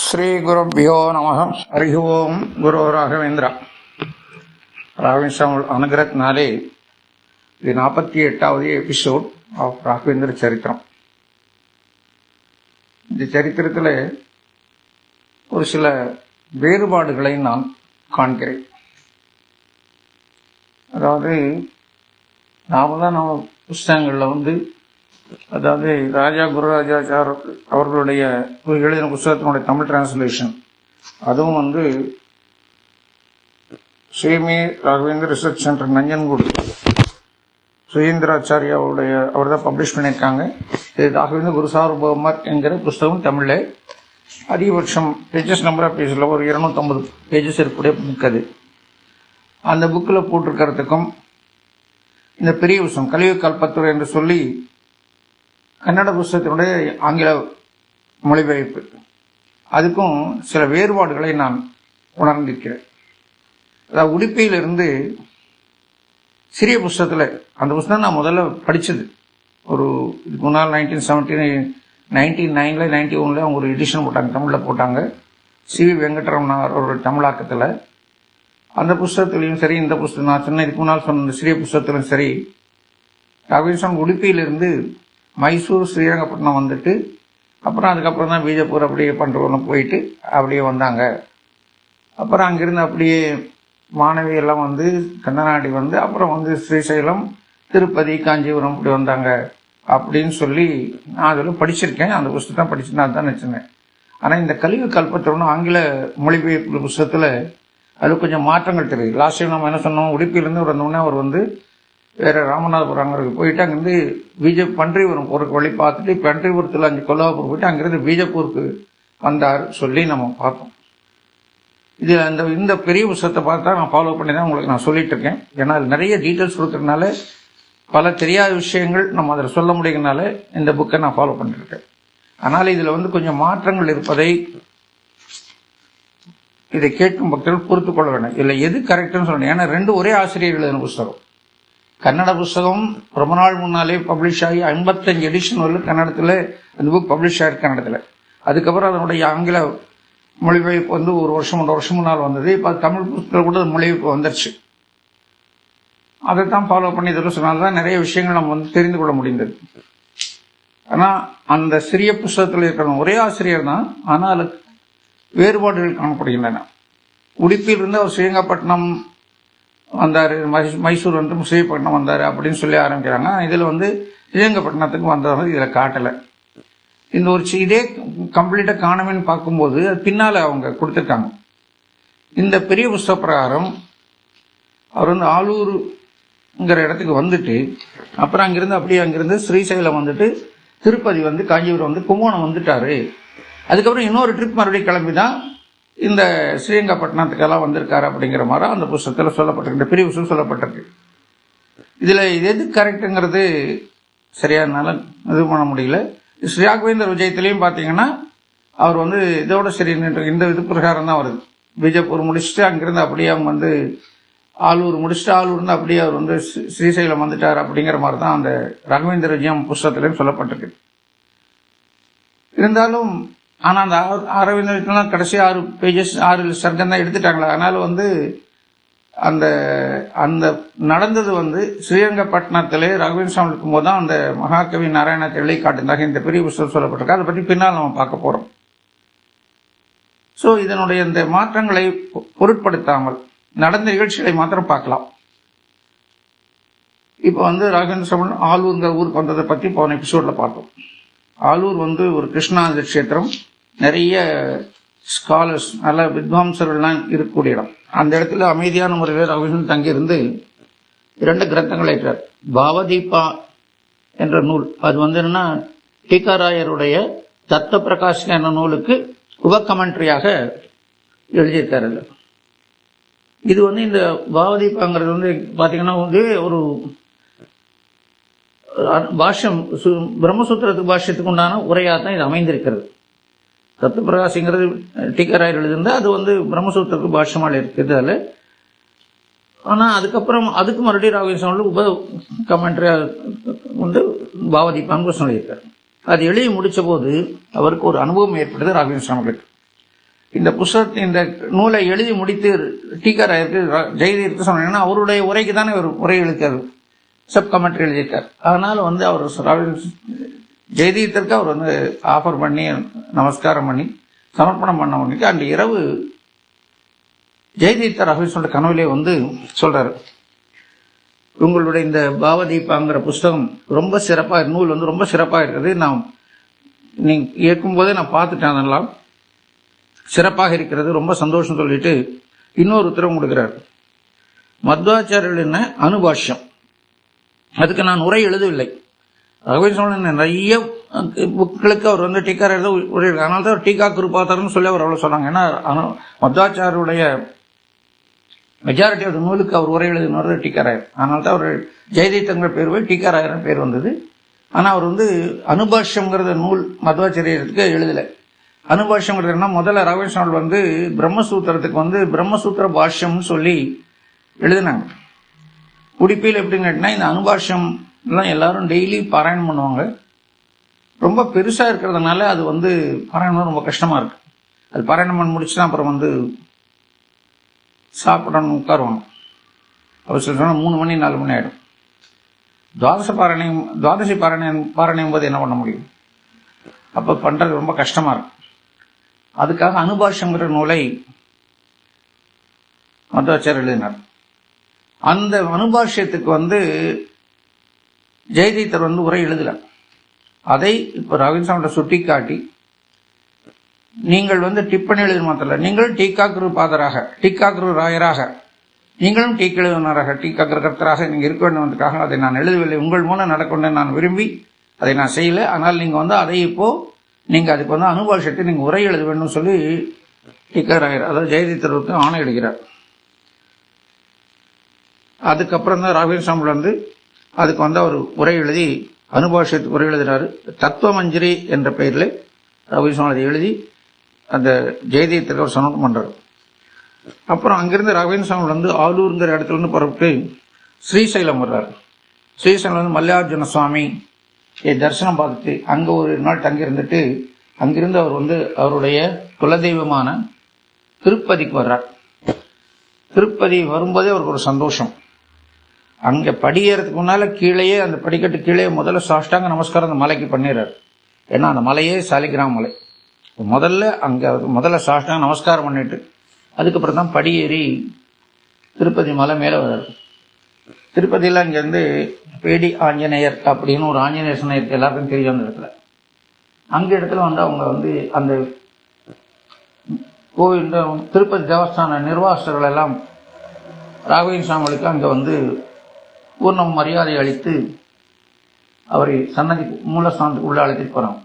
ஸ்ரீகுருப்போ நம. ஹரி ஓம். குரு ராகவேந்திரா. ராகவேந்திர அனுகிரகத்தினாலே இது 48வது எபிசோட் ஆஃப் ராகவேந்திர சரித்திரம். இந்த சரித்திரத்தில் ஒரு சில வேறுபாடுகளை நான் காண்கிறேன். அதாவது நம்ம புஸ்தகங்களில் அதாவது ராஜா குருராஜாச்சார் அவர்களுடைய எழுதின புஸ்தகத்தினுடைய தமிழ் டிரான்ஸ்லேஷன், அதுவும் ஸ்ரீமி ராகவேந்திர ரிசர்ச் சென்டர் நஞ்சன்கூடு சுயேந்திராச்சாரியாவுடைய அவர் தான் பப்ளிஷ் பண்ணியிருக்காங்க. இது ராகவேந்திர குருசார்பமர் என்கிற புஸ்தகம் தமிழில் அதிகபட்சம் பேஜஸ் நம்பர் ஆஃப் பேஜில் ஒரு 250 பேஜஸ் இருக்கக்கூடிய புக். அது அந்த புக்கில் போட்டிருக்கிறதுக்கும் இந்த பெரிய விஷயம் கலியுக கல்பத்துறை என்று சொல்லி கன்னட புஸ்தகத்தினுடைய ஆங்கில மொழிபெயர்ப்பு, அதுக்கும் சில வேறுபாடுகளை நான் உணர்ந்திருக்கிறேன். அதாவது உடுப்பியிலிருந்து சிறிய புஸ்தகத்தில், அந்த புஸ்தகம் நான் முதல்ல படித்தது ஒரு இதுக்கு முன்னால் 1999 91 அவங்க ஒரு எடிஷன் போட்டாங்க, தமிழில் போட்டாங்க. சி.வி. வெங்கட்ரமணா ஒரு தமிழாக்கத்தில். அந்த புஸ்தகத்திலையும் சரி, இந்த புஸ்தகம் நான் சொன்ன இதுக்கு முன்னால் சொன்ன சிறிய புஸ்தகத்திலும் சரி, ராகவேந்திரன் உடுப்பியிலிருந்து மைசூர் ஸ்ரீரங்கப்பட்டினம் அப்புறம் அதுக்கப்புறம் தான் பீஜப்பூர் அப்படியே பண்ணுறவங்க போயிட்டு அப்படியே வந்தாங்க. அப்புறம் அங்கிருந்து அப்படியே மாணவி எல்லாம் கண்ணநாடி அப்புறம் ஸ்ரீசைலம், திருப்பதி, காஞ்சிபுரம் இப்படி வந்தாங்க அப்படின்னு சொல்லி நான் அதில் படிச்சிருக்கேன். அந்த புஸ்தகம் படிச்சு நான் தான் நினச்சினேன். ஆனால் இந்த கலியுக கல்பத்துடன் ஆங்கில மொழிபெயர்ப்பு புஸ்தகத்தில் அது கொஞ்சம் மாற்றங்கள் தெரியுது. லாஸ்ட் டைம் நம்ம என்ன சொன்னோம், உடுப்பியிலேருந்து வந்தோடனே அவர் வேற ராமநாதபுரம் அங்கே போயிட்டு அங்கிருந்து பன்றிபுரம் போறதுக்கு வழி பார்த்துட்டு பன்றிபுரத்தில் 5 கொல்லாபுரம் போயிட்டு அங்கிருந்து பீஜப்பூருக்கு வந்தார் சொல்லி நம்ம பார்த்தோம். இது இந்த பெரிய புஸ்தகத்தை பார்த்தா நான் ஃபாலோ பண்ணி தான் உங்களுக்கு நான் சொல்லிட்டு இருக்கேன். ஏன்னா அது நிறைய டீட்டெயில்ஸ் கொடுக்கறதுனால பல தெரியாத விஷயங்கள் நம்ம அதில் சொல்ல முடியுங்கனால இந்த புக்கை நான் ஃபாலோ பண்ணிருக்கேன். அதனால இதில் கொஞ்சம் மாற்றங்கள் இருப்பதை இதை கேட்கும் பக்தர்கள் பொறுத்து கொள்ள வேண்டும். இல்லை எது கரெக்டுன்னு சொல்லணும். ஏன்னா 2 ஒரே ஆசிரியர் எழுதின புஸ்தகம். கன்னட புஸ்தகம் ரொம்ப நாள் முன்னாலே பப்ளிஷ் ஆகி 55 எடிஷன் வரலும் கன்னடத்தில் அந்த புக் பப்ளிஷ் ஆயிருக்கு கன்னடத்தில். அதுக்கப்புறம் அதனுடைய ஆங்கில மொழிபெயர்ப்பு 1 வருஷம் 1.5 வருஷம் முன்னால் வந்தது. இப்போ தமிழ் புத்தகத்தில் கூட மொழிபெயர்ப்பு வந்துருச்சு. அதை தான் ஃபாலோ பண்ணி இதில் சொன்னால்தான் நிறைய விஷயங்கள் நம்ம தெரிந்து கொள்ள முடிந்தது. ஆனால் அந்த சிறிய புஸ்தகத்தில் இருக்கிற ஒரே ஆசிரியர் தான், ஆனால் அதுக்கு வேறுபாடுகள் காணப்படுகின்றன. உடுப்பியிலிருந்து அவர் ஸ்ரீரங்கப்பட்டினம் வந்தார், மைசூர் ஸ்ரீபட்டினம் வந்தார் அப்படின்னு சொல்லி ஆரம்பிக்கிறாங்க. இதில் ஸ்ரீரங்கப்பட்டினத்துக்கு வந்தவங்க இதில் காட்டலை. இந்த ஒரு இதே கம்ப்ளீட்டாக காணாமன்னு பார்க்கும்போது அது பின்னால் அவங்க கொடுத்துருக்காங்க. இந்த பெரிய புஸ்தக பிரகாரம் அவர் ஆலூருங்கிற இடத்துக்கு அப்புறம் அங்கிருந்து ஸ்ரீசைலம் திருப்பதி காஞ்சிபுரம் கும்பகோணம் வந்துட்டாரு. அதுக்கப்புறம் இன்னொரு ட்ரிப் மறுபடியும் கிளம்பி தான் இந்த ஸ்ரீரங்கப்பட்டினத்துக்கெல்லாம் வந்திருக்காரு அப்படிங்கிற மாதிரி அந்த புஸ்தகத்தில் சொல்லப்பட்டிருக்கு, இந்த பெரிய புஸ்தகம் சொல்லப்பட்டிருக்கு. இதில் எது கரெக்டுங்கிறது சரியானால இது பண்ண முடியல. ஸ்ரீ ராகவேந்திர விஜயத்திலையும் பார்த்தீங்கன்னா அவர் இதோட சரி இந்த இது பிரகாரம் தான் வருது. பீஜப்பூர் முடிச்சுட்டு அங்கிருந்து அப்படியே அவங்க ஆலூர் முடிச்சுட்டு ஆலூர்ந்து அப்படியே அவர் ஸ்ரீசைலம் வந்துட்டார் அப்படிங்கிற மாதிரி தான் அந்த ராகவேந்திர விஜயம் புஸ்தகத்திலையும் சொல்லப்பட்டிருக்கு. இருந்தாலும் ஆனால் அந்த அரவிந்தெல்லாம் கடைசி 6 பேஜஸ் 6 சர்க்கம் தான் எடுத்துட்டாங்களா. அதனால அந்த அந்த நடந்தது ஸ்ரீரங்கப்பட்டினத்திலே ராகவேந்திர சுவாமி இருக்கும்போது தான் அந்த மகாகவி நாராயணத்தை எழுதி காட்டுந்தாக இந்த பெரிய புஸ்தகம் சொல்லப்பட்டிருக்கு. அதை பற்றி பின்னால் நம்ம பார்க்க போறோம். ஸோ இதனுடைய இந்த மாற்றங்களை பொருட்படுத்தாமல் நடந்த நிகழ்ச்சிகளை மாத்திரம் பார்க்கலாம். இப்போ ராகவேந்திர சுவாமி ஆலூருங்கிற ஊருக்கு வந்ததை பற்றி போன எபிசோட்ல பார்த்தோம். ஆலூர் ஒரு கிருஷ்ணாந்த கஷேத்திரம், நிறைய ஸ்காலர்ஸ் நல்ல வித்வாம்சர்கள்லாம் இருக்கக்கூடிய இடம். அந்த இடத்துல அமைதியான முறையில் ராகவேந்திரன் தங்கியிருந்து 2 கிரந்தங்கள் ஏற்றார். பாவதீபா என்ற நூல், அது என்னன்னா டீகாராயருடைய தத்த பிரகாஷ் என்ற நூலுக்கு உபகமெண்ட்ரியாக எழுதியிருக்காரு. இது இந்த பாவதீபாங்கிறது பாத்தீங்கன்னா ஒரு பாஷ்யம், பிரம்மசூத்திரத்துக்கு பாஷ்யத்துக்கு உண்டான உரையாக தான் இது அமைந்திருக்கிறது. தத்துவ பிரகாசிங்கிறது டீக்கராயர் எழுதிருந்தா அது பிரம்மசூத்திரத்துக்கு பாஷ்யமாக இருக்குது அதில். ஆனால் அதுக்கப்புறம் அதுக்கு மறுபடியும் ராகவேந்திர உப கமெண்ட்ரியாக பாவதீபான்னு சொல்லியிருக்காரு. அது எழுதி முடித்த போது அவருக்கு ஒரு அனுபவம் ஏற்பட்டது ராகவேந்திர சுவாமிகளுக்கு. இந்த புஸ்தகத்தை இந்த நூலை எழுதி முடித்து டீக்காராயிருக்கு ஜெயதீர்த்து சொன்னா அவருடைய உரைக்கு தானே ஒரு உரை எழுதியிருக்காரு, சப் கமெண்ட்ரி எழுதியிருக்காரு. அதனால அவர் ஜெயதீர்த்திற்கு அவர் ஆஃபர் பண்ணி நமஸ்காரம் பண்ணி சமர்ப்பணம் பண்ண பண்ணிட்டு அன்று இரவு ஜெயதீர்த்தர் அப்படின்னு சொல்லிட்டு கனவுலே சொல்றாரு, உங்களுடைய இந்த பாவதீபாங்கிற புஸ்தகம் ரொம்ப சிறப்பாக, நூல் ரொம்ப சிறப்பாக இருக்குது. நான் நீங்க இயக்கும் போதே நான் பார்த்துட்டேன், அதெல்லாம் சிறப்பாக இருக்கிறது, ரொம்ப சந்தோஷம் சொல்லிட்டு இன்னொரு உத்தரவு கொடுக்கிறார். மத்வாச்சாரியர்கள் அனுபாஷ்யம், அதுக்கு நான் உரை எழுதவில்லை. ஆகவே சொன்ன நிறைய புக்களுக்கு அவர் டீக்கா எழுத உரை, அதனால தான் டீக்கா கிருபாதர்னு சொல்லி அவர் அவ்வளவு சொன்னாங்க. ஏன்னா மத்வாச்சாரியருடைய மெஜாரிட்டி ஆஃப் நூலுக்கு அவர் உரை எழுதினவர் டீக்காராயர். அதனால தான் அவர் ஜெயதீர்த்தங்கிற பேர் போய் டீக்காராயர் பேர் வந்தது. ஆனால் அவர் அனுபாஷ்யங்கிறத நூல் மத்வாச்சாரியருக்கு எழுதலை. அனுபாஷ்யங்கிறதுனா முதல்ல ராகவேஸ்வரர் பிரம்மசூத்திரத்துக்கு பிரம்மசூத்திர பாஷ்யம்னு சொல்லி எழுதினாங்க. உடுப்பியில் எப்படின்னு கேட்டினா இந்த அனுபாஷ்யம் எல்லாம் எல்லாரும் டெய்லி பாராயணம் பண்ணுவாங்க. ரொம்ப பெருசாக இருக்கிறதுனால அது பாராயணம் ரொம்ப கஷ்டமாக இருக்கு. அது பாராயணம் பண்ணி முடிச்சுன்னா அப்புறம் சாப்பிடணும் உட்காருவாங்க. அவர் சொன்னால் 3 மணி 4 மணி ஆகிடும். துவாதசி பாராயணம் போது என்ன பண்ண முடியும்? அப்போ பண்ணுறது ரொம்ப கஷ்டமாக இருக்கும். அதுக்காக அனுபாஷ்யங்கிற நூலை மத்வாச்சாரியர் எழுதினார். அந்த அனுபாஷ்யத்துக்கு ஜெயதீர்த்தர் உரை எழுதல. அதை இப்போ ரவீந்திர சுட்டி காட்டி, நீங்கள் டிப்பணி எழுத மாத்திர, நீங்கள் டீக்காக்குரு பாதராக, டீக்காக்குரு ராயராக, நீங்களும் டீக்க எழுதினராக, டீக்காக்குரு கர்த்தராக நீங்கள் இருக்க வேண்டும்ன்றதுக்காக அதை நான் எழுதவில்லை. உங்கள் மூலம் நடக்கொண்டு நான் விரும்பி அதை நான் செய்யலை. ஆனால் நீங்கள் அதை இப்போ நீங்கள் அதுக்கு அனுபாஷ்யத்தை நீங்கள் உரை எழுத வேண்டும் சொல்லி டீக்காராயர், அதாவது ஜெயதீர்த்தருக்கு ஆணை எடுக்கிறார். அதுக்கப்புறம் தான் ராகவேந்திர அதுக்கு அவர் உரை எழுதி அனுபாஷ்யத்துக்கு உரை எழுதினாரு. தத்துவமஞ்சரி என்ற பெயரில் ராகவேந்திர அதை எழுதி அந்த ஜெயதீர்த்தருக்கு அவர் சமர்ப்பணம் பண்றாரு. அப்புறம் அங்கிருந்து ராகவேந்திர ஆலூருங்கிற இடத்துல புறப்பட்டு ஸ்ரீசைலம் வர்றாரு. ஸ்ரீசைலம் மல்லிகார்ஜுன சுவாமி தரிசனம் பார்த்துட்டு அங்க ஒரு நாள் தங்கி இருந்துட்டு அங்கிருந்து அவர் அவருடைய குலதெய்வமான திருப்பதிக்கு வர்றார். திருப்பதி வரும்போதே அவருக்கு ஒரு சந்தோஷம். அங்க படியேறதுக்கு முன்னால கீழேயே அந்த படிக்கட்டு கீழே முதல்ல சாஷ்டாங்க நமஸ்காரம் அந்த மலைக்கு பண்ணிடுறாரு. ஏன்னா அந்த மலையே சாலிகிராம மலை. முதல்ல சாஷ்டாங்க நமஸ்காரம் பண்ணிட்டு அதுக்கப்புறம் தான் படியேறி திருப்பதி மலை மேலே வர்றாரு. திருப்பதியில் அங்கேருந்து பேடி ஆஞ்சநேயர் அப்படின்னு ஒரு ஆஞ்சநேயர் சன்னம் இருக்கு, எல்லாருக்கும் தெரியும் அந்த இடத்துல. அங்க இடத்துல அவங்க அந்த கோவில் திருப்பதி தேவஸ்தான நிர்வாகஸ்தர்கள் எல்லாம் ராகவேந்திர சுவாமிகளுக்கு அங்கே பூர்ண மரியாதை அளித்து அவரை சன்னதி மூலஸ்தானத்துக்கு உள்ள அழைத்துட்டு போறாங்க.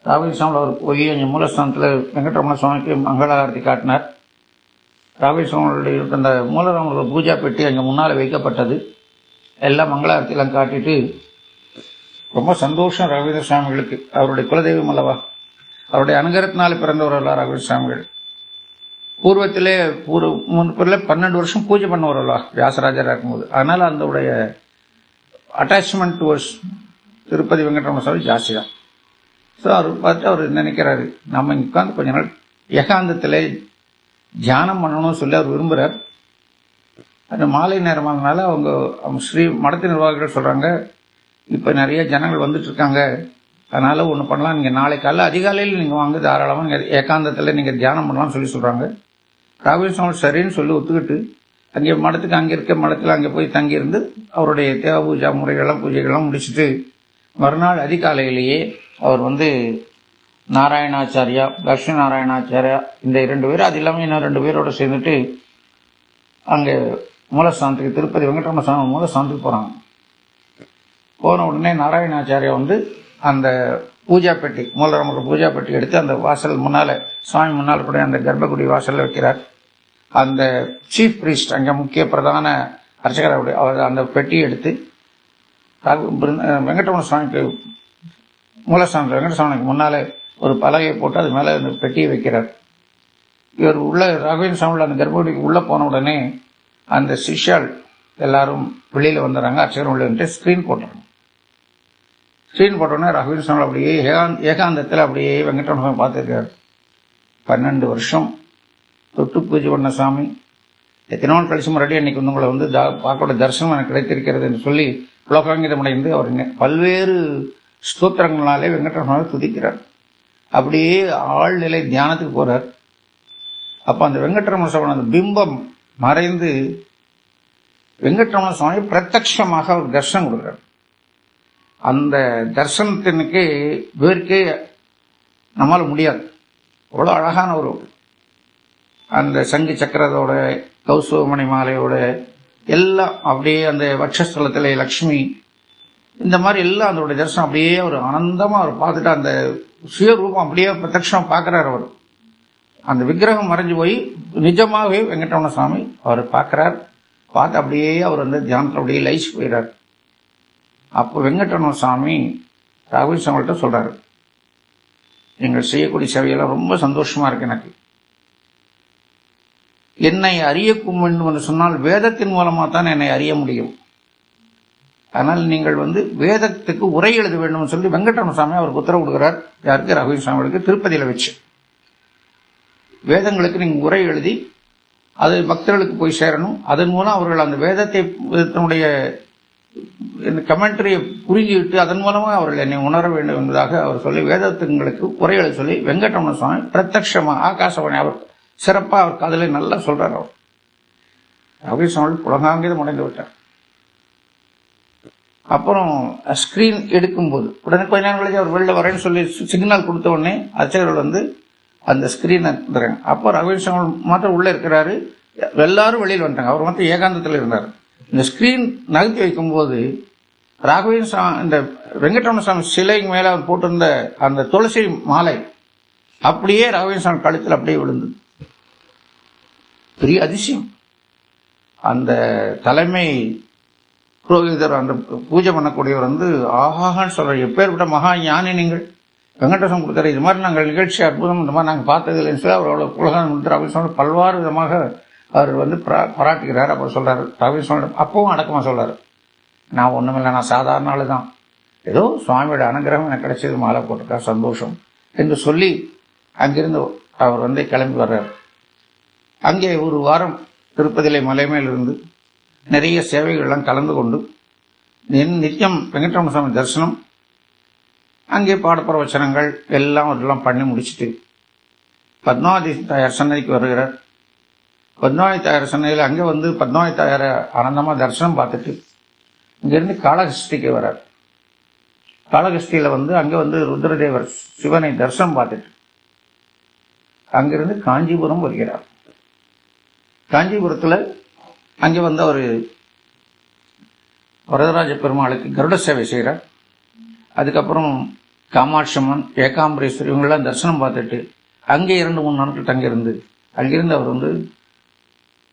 ராகவேந்திர சுவாமி அவர் போய் அங்கே மூலஸ்தானத்தில் வெங்கடரமண சுவாமிக்கு மங்களாரத்தி காட்டினார். ராகவேந்திர சுவாமிகளுடைய அந்த மூலராமரோட பூஜா பெட்டி அங்கே முன்னால் வைக்கப்பட்டது. எல்லாம் மங்களாரத்திலாம் காட்டிட்டு ரொம்ப சந்தோஷம் ராகவேந்திர சுவாமிகளுக்கு. அவருடைய குலதெய்வம் அல்லவா, அவருடைய அனுகிரகத்தினால பிறந்தவர்களா ராகவேந்திர சுவாமிகள். பூர்வத்திலே 12 வருஷம் பூஜை பண்ணவர்களா வியாசராஜராக இருக்கும்போது. அதனால அதோடைய அட்டாச்மெண்ட் டுவர்ட்ஸ் திருப்பதி வெங்கடரமண சுவாமி ஜாஸ்தி தான். ஸோ அவர் பார்த்து அவர் நினைக்கிறாரு, நம்ம இங்கே உட்காந்து கொஞ்ச நாள் ஏகாந்தத்தில் தியானம் பண்ணணும்னு சொல்லி அவர் விரும்புகிறார். அது மாலை நேரமானதுனால அவங்க ஸ்ரீ மடத்து நிர்வாகிகள் சொல்கிறாங்க, இப்போ நிறைய ஜனங்கள் வந்துட்டு இருக்காங்க, அதனால ஒன்று பண்ணலாம், நீங்கள் நாளை காலையில் அதிகாலையில் நீங்கள் வாங்க, தாராளமாக நீங்கள் ஏகாந்தத்தில் நீங்கள் தியானம் பண்ணலாம்னு சொல்லி சொல்கிறாங்க. ராகவேந்திர சுவாமி சரின்னு சொல்லி ஒத்துக்கிட்டு அங்கே மடத்துக்கு அங்கே இருக்க மடத்தில் அங்கே போய் தங்கியிருந்து அவருடைய தேவ பூஜா பூஜைகள்லாம் முடிச்சுட்டு மறுநாள் அதிகாலையிலேயே அவர் நாராயணாச்சாரியா, லட்சுமி நாராயணாச்சாரியா இந்த 2 பேர், அது இல்லாமல் இன்னும் 2 பேரோட சேர்ந்துட்டு அங்கே மூலஸ்தானத்துக்கு திருப்பதி வெங்கடரமண சுவாமி மூலஸ்தானத்துக்கு போகிறாங்க. போன உடனே நாராயணாச்சாரியா அந்த பூஜா பெட்டி, மூலராமர் பூஜா பெட்டி எடுத்து அந்த வாசல் முன்னால் சுவாமி முன்னால் கூட அந்த கர்ப்பகுடி வாசலில் வைக்கிறார். அந்த சீஃப் பிரீஸ்ட் அங்கே முக்கிய பிரதான அர்ச்சகர் அவர் அந்த பெட்டியை எடுத்து வெங்கடரமண சுவாமிக்கு மூலஸ்தானத்தில் வெங்கடசுவாமிக்கு முன்னாலே ஒரு பலகையை போட்டு அது மேலே அந்த பெட்டியை வைக்கிறார். இவர் உள்ள ராகவேந்திர சுவாமியில் அந்த கர்ப்பகுடிக்கு உள்ளே போன உடனே அந்த சிஷ்யால் எல்லாரும் வெளியில் வந்துடுறாங்க. அர்ச்சகர் உள்ள வந்துட்டு ஸ்க்ரீன் போட்டுறாங்க. ஸ்க்ரீன் போட்டோடனே ராகவேந்திர சுவாமி அப்படியே ஏகாந்தத்தில் அப்படியே வெங்கடரமண சுவாமி பார்த்துருக்காரு. 12 வருஷம் தொட்டு பூஜை பண்ண சாமி, எத்தனை நாள் கழிச்சு மறுபடியும் அன்னைக்கு வந்து உங்களை வந்து பார்க்கோட தரிசனம் எனக்கு கிடைத்திருக்கிறது என்று சொல்லி புலகாங்கிதம் அடைந்து அவர் பல்வேறு ஸ்தோத்திரங்களாலே வெங்கடரமண துதிக்கிறார். அப்படியே ஆழ்நிலை தியானத்துக்கு போறார். அப்ப அந்த வெங்கடரமண சுவாமி அந்த பிம்பம் மறைந்து வெங்கடரமண சுவாமி பிரத்யட்சமாக அவர் தரிசனம் கொடுக்கிறார். அந்த தரிசனத்தினுக்கு வேர்க்கே நம்மால முடியாது. அவ்வளோ அழகான ஒரு அந்த சங்கு சக்கரத்தோட கௌசுவமணி மாலையோட எல்லாம் அப்படியே அந்த வட்சஸ்தலத்திலே லக்ஷ்மி இந்த மாதிரி எல்லாம் அதோட தரிசனம் அப்படியே ஒரு ஆனந்தமா அவர் பார்த்துட்டு அந்த சுயரூபம் அப்படியே பிரத்யட்சமா பார்க்கிறார். அவர் அந்த விக்கிரகம் மறைஞ்சு போய் நிஜமாகவே வெங்கடரமண சுவாமி அவர் பார்க்கிறார். பார்த்து அப்படியே அவர் வந்து தியானத்தில் அப்படியே லைச்சு போயிடார். அப்போ வெங்கடரமண சுவாமி ராகவேந்திர சுவாமிகிட்ட சொல்றாரு, நீங்கள் செய்யக்கூடிய சேவையெல்லாம் ரொம்ப சந்தோஷமா இருக்கு. எனக்கு என்னை அறியக்கும் வேண்டும் என்று சொன்னால் வேதத்தின் மூலமா தான் என்னை அறிய முடியும். ஆனால் நீங்கள் வந்து வேதத்துக்கு உரை எழுத வேண்டும் சொல்லி வெங்கடரமண சுவாமி அவருக்கு உத்தரவு கொடுக்கிறார். யாருக்கு? ராகவேந்திர சுவாமிகளுக்கு திருப்பதியில வச்சு வேதங்களுக்கு நீங்க உரை எழுதி அது பக்தர்களுக்கு போய் சேரணும். அதன் மூலம் அவர்கள் அந்த வேதத்தினுடைய கமெண்ட்ரியை புரிஞ்சுவிட்டு அதன் மூலமா அவர்கள் என்னை உணர வேண்டும் என்பதாக அவர் சொல்லி வேதத்துங்களுக்கு உரை எழுத சொல்லி வெங்கடரமண சுவாமி பிரத்யட்சமா ஆகாசவாணி அவர் சிறப்பா அவர் காதலை நல்லா சொல்றார். அவர் ராகவேந்திர சுவாமி புலகாங்கிதம் அடைந்து விட்டார். அப்புறம் ஸ்கிரீன் எடுக்கும்போது உடனே கொஞ்ச நேரம் கழிச்சு அவர் வெளில வரேன்னு சொல்லி சிக்னல் கொடுத்த உடனே அர்ச்சகர்கள் வந்து அந்த ஸ்கிரீனை தராங்க. அப்போ ராகவேந்திர சுவாமி மாத்திரம் உள்ள இருக்கிறாரு, எல்லாரும் வெளியில் வந்துட்டாங்க. அவர் மாத்திரம் ஏகாந்தத்தில் இருந்தார். இந்த ஸ்கிரீன் நகர்த்தி வைக்கும்போது ராகவேந்திர சுவாமி இந்த வெங்கடரமண சுவாமி சிலை மேல அவர் போட்டிருந்த அந்த துளசி மாலை அப்படியே ராகவேந்திர சுவாமி கழுத்தில் அப்படியே விழுந்தது. பெரிய அதிசயம். அந்த தலைமை புரோகிதர் அந்த பூஜை பண்ணக்கூடியவர் வந்து ஆஹான்னு சொல்ற, எப்பேற்பட்ட மகா ஞானி நீங்கள், வெங்கடேசன் கொடுத்தாரு, இது மாதிரி நாங்கள் நிகழ்ச்சி அற்புதம் இந்த மாதிரி நாங்கள் பார்த்தது இல்லைன்னு சொல்லி அவர் அவ்வளோ உலகம் ராகவேந்திர சுவாமி பல்வாறு விதமாக அவர் வந்து பாராட்டுகிறார். அப்புறம் சொல்றாரு ராகவேந்திர சுவாமி அப்பவும் அடக்கமா சொல்றாரு, நான் ஒண்ணுமில்லை, நான் சாதாரண ஆளு தான், ஏதோ சுவாமியோட அனுகிரகம் எனக்கு கிடைச்சது, மாலை போட்டிருக்கா, சந்தோஷம் என்று சொல்லி அங்கிருந்து அவர் வந்து கிளம்பி வர்றார். அங்கே ஒரு வாரம் திருப்பதிலை மலை மேலிருந்து நிறைய சேவைகள்லாம் கலந்து கொண்டு நித்தியம் வெங்கடரமண சுவாமி தரிசனம், அங்கே பாடப்பிரவச்சனங்கள் எல்லாம் பண்ணி முடிச்சுட்டு பத்மாவதி தாயார் சன்னதிக்கு வருகிறார். பத்மாவதி தாயார் சன்னதியில் அங்கே வந்து பத்மாவதி தாயார ஆனந்தமா தரிசனம் பார்த்துட்டு இங்கிருந்து காளஹஸ்திக்கு வர்றார். காளஹஸ்தியில வந்து அங்கே வந்து ருத்ரதேவர் சிவனை தரிசனம் பார்த்துட்டு அங்கிருந்து காஞ்சிபுரம் வருகிறார். காஞ்சிபுரத்துல அங்கே வந்து அவர் வரதராஜ பெருமாளுக்கு கருட சேவை செய்கிறார். அதுக்கப்புறம் காமாட்சம்மன், ஏகாம்பரேஸ்வரி இவங்கெல்லாம் தரிசனம் பார்த்துட்டு அங்கே 2-3 நாட்கள் தங்கியிருந்து அங்கிருந்து அவர் வந்து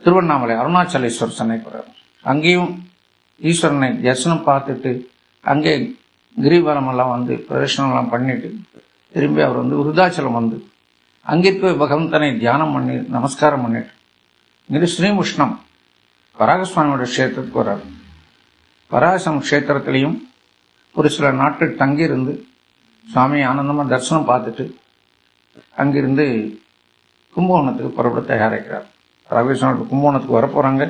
திருவண்ணாமலை அருணாச்சலேஸ்வரர் சென்னை போறார். அங்கேயும் ஈஸ்வரனை தரிசனம் பார்த்துட்டு அங்கே கிரிவலம் எல்லாம் வந்து பிரதர்ஷனம் எல்லாம் பண்ணிட்டு திரும்பி அவர் வந்து விருதாச்சலம் வந்து அங்கே போய் பகவந்தனை தியானம் பண்ணி நமஸ்காரம் பண்ணிட்டு இங்கே ஸ்ரீமுஷ்ணம் வராகசுவாமியோட கஷேத்திரத்துக்கு வர்றார். வராகசுவாமி கஷேத்திரத்திலையும் ஒரு சில நாட்கள் தங்கியிருந்து சுவாமி ஆனந்தமா தரிசனம் பார்த்துட்டு அங்கிருந்து கும்பகோணத்துக்கு புறப்பட தயாரிக்கிறார். ராகவேந்திர கும்பகோணத்துக்கு வரப்போறாங்க.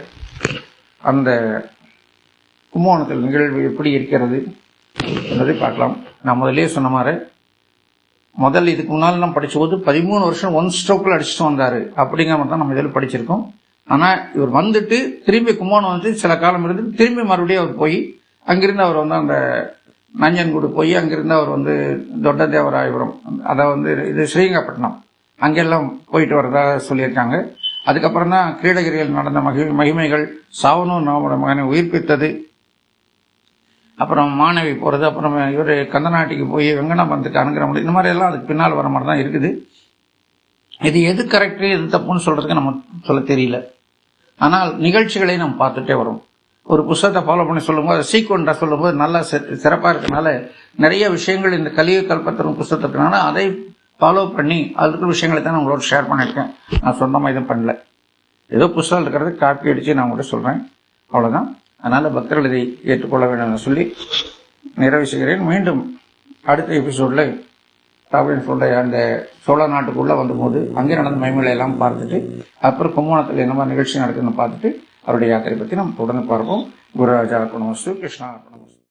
அந்த கும்பகோணத்தில் நிகழ்வு எப்படி இருக்கிறது என்பதை பார்க்கலாம். நான் முதலே சொன்ன மாதிரி முதல் இதுக்கு முன்னால் நம்ம படிச்ச போது 13 வருஷம் ஒன் ஸ்ட்ரோக்ல அடிச்சுட்டு வந்தாரு அப்படிங்கிற மாதிரி தான் நம்ம இதில் படிச்சிருக்கோம். ஆனா இவர் வந்துட்டு திரும்பி கும்பகோணம் வந்து சில காலம் இருந்து திரும்பி மறுபடியும் அவர் போய் அங்கிருந்து அவர் வந்து அந்த நஞ்சன்கூடு போய் அங்கிருந்து அவர் வந்து தொட்டதேவராயபுரம், அதை வந்து இது ஸ்ரீரங்கப்பட்டினம் அங்கெல்லாம் போயிட்டு வரதா சொல்லியிருக்காங்க. அதுக்கப்புறம் தான் கிரீடகிரியில் நடந்த மகிமைகள், சாவனூர் நவமோட மகனை உயிர்ப்பித்தது, அப்புறம் மாணவி போறது, அப்புறம் இவர் கந்தநாட்டிக்கு போய் வெங்கடாபுரத்துக்கு அனுகிரகம், இந்த மாதிரி எல்லாம் அதுக்கு பின்னால் வர மாதிரி தான் இருக்குது. இது எது கரெக்ட் எது தப்புன்னு சொல்றதுக்கு நம்ம சொல்ல தெரியல. ஆனால் நிகழ்ச்சிகளை நம்ம பார்த்துட்டே வரும். ஒரு புத்தகத்தை ஃபாலோ பண்ணி சொல்லும்போது சீக்வெண்டா சொல்லும்போது நல்லா சிறப்பா இருக்கனால நிறைய விஷயங்கள் இந்த கலியுக கல்பத்தரும் புத்தகத்தினால அதை ஃபாலோ பண்ணி அது இருக்கிற விஷயங்களை தான் நான் உங்களோட ஷேர் பண்ணியிருக்கேன். நான் சொந்தமாக எதுவும் பண்ணல, ஏதோ புத்தகம் இருக்கிறது காப்பி அடிச்சு நான் உங்கள்கிட்ட சொல்றேன், அவ்வளவுதான். அதனால பக்தர்கள் இதை ஏற்றுக்கொள்ள வேண்டும் சொல்லி நிறைவு செய்கிறேன். மீண்டும் அடுத்த எபிசோட்ல ராபின்ஸோடைய அந்த சோழ நாட்டுக்குள்ள வந்தபோது அங்கே நடந்த மகிமைகளை எல்லாம் பார்த்துட்டு அப்புறம் கும்பகோணத்தில் என்ன மாதிரி நிகழ்ச்சி நடக்குதுன்னு பார்த்துட்டு அவருடைய யாத்திரை பற்றி நம்ம தொடர்ந்து பார்ப்போம். குருராஜா அர்ப்பணமஸ்து, கிருஷ்ணா அர்ப்பணமஸ்து.